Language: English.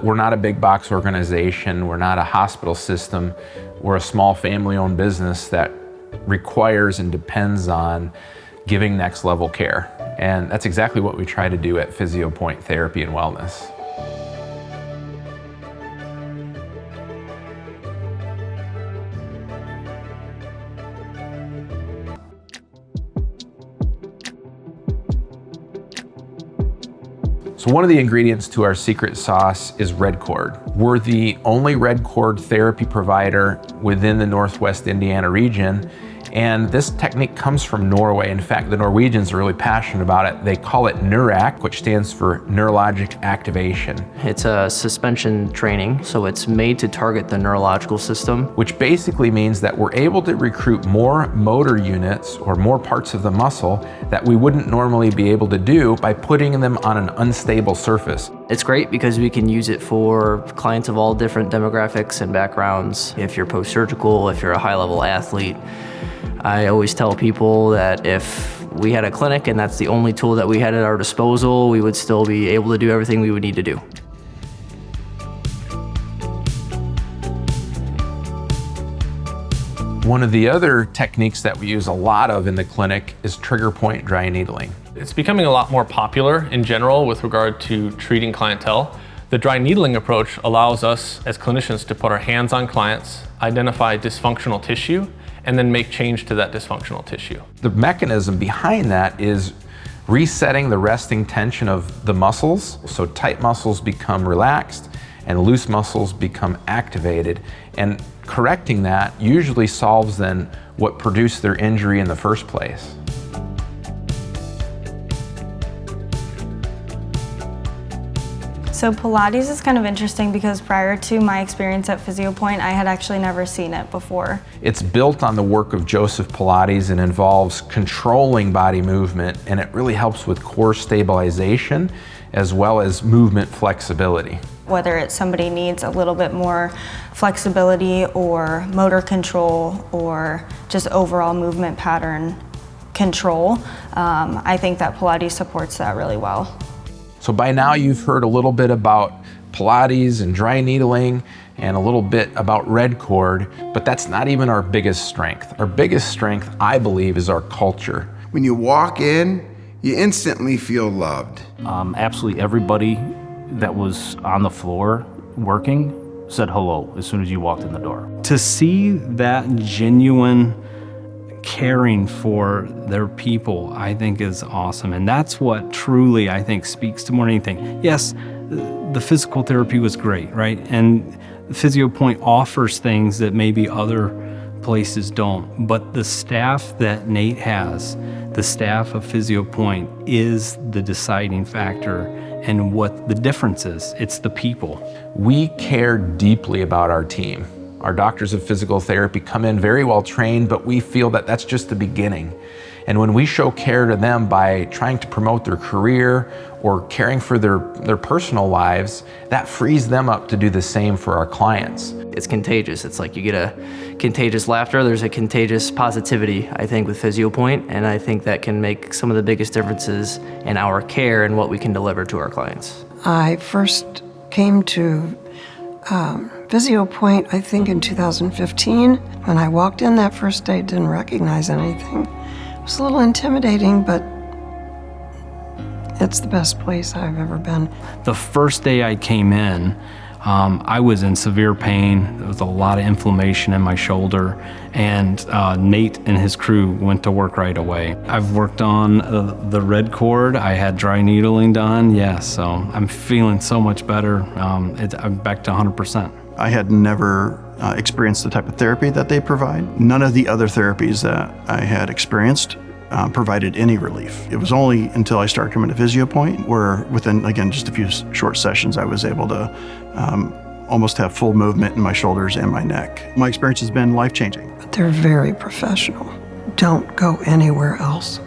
We're not a big box organization. We're not a hospital system. We're a small family-owned business that requires and depends on giving next level care. And that's exactly what we try to do at PhysioPoint Therapy and Wellness. So one of the ingredients to our secret sauce is red cord. We're the only red cord therapy provider within the Northwest Indiana region. And this technique comes from Norway. In fact, the Norwegians are really passionate about it. They call it NEURAC, which stands for neurologic activation. It's a suspension training, so it's made to target the neurological system. Which basically means that we're able to recruit more motor units or more parts of the muscle that we wouldn't normally be able to do by putting them on an unstable surface. It's great because we can use it for clients of all different demographics and backgrounds. If you're post-surgical, if you're a high-level athlete, I always tell people that if we had a clinic and that's the only tool that we had at our disposal, we would still be able to do everything we would need to do. One of the other techniques that we use a lot of in the clinic is trigger point dry needling. It's becoming a lot more popular in general with regard to treating clientele. The dry needling approach allows us as clinicians to put our hands on clients, identify dysfunctional tissue, and then make change to that dysfunctional tissue. The mechanism behind that is resetting the resting tension of the muscles, so tight muscles become relaxed and loose muscles become activated. And correcting that usually solves then what produced their injury in the first place. So Pilates is kind of interesting because prior to my experience at PhysioPoint, I had actually never seen it before. It's built on the work of Joseph Pilates and involves controlling body movement, and it really helps with core stabilization as well as movement flexibility. Whether it's somebody needs a little bit more flexibility or motor control or just overall movement pattern control, I think that Pilates supports that really well. So by now you've heard a little bit about Pilates and dry needling and a little bit about red cord, but that's not even our biggest strength. Our biggest strength, I believe, is our culture. When you walk in, you instantly feel loved. Absolutely everybody that was on the floor working said hello as soon as you walked in the door. To see that genuine caring for their people, I think is awesome. And that's what truly, I think, speaks to more than anything. Yes, the physical therapy was great, right? And PhysioPoint offers things that maybe other places don't. But the staff that Nate has, the staff of PhysioPoint, is the deciding factor. And what the difference is, it's the people. We care deeply about our team. Our doctors of physical therapy come in very well trained, but we feel that that's just the beginning. And when we show care to them by trying to promote their career or caring for their personal lives, that frees them up to do the same for our clients. It's contagious. It's like you get a contagious laughter. There's a contagious positivity, I think, with PhysioPoint, and I think that can make some of the biggest differences in our care and what we can deliver to our clients. I first came to PhysioPoint, I think in 2015. When I walked in that first day, didn't recognize anything. It was a little intimidating, but it's the best place I've ever been. The first day I came in, I was in severe pain. There was a lot of inflammation in my shoulder, and Nate and his crew went to work right away. I've worked on the red cord. I had dry needling done, so I'm feeling so much better. I'm back to 100%. I had never experienced the type of therapy that they provide. None of the other therapies that I had experienced provided any relief. It was only until I started coming to PhysioPoint where within, again, just a few short sessions, I was able to almost have full movement in my shoulders and my neck. My experience has been life-changing. But they're very professional. Don't go anywhere else.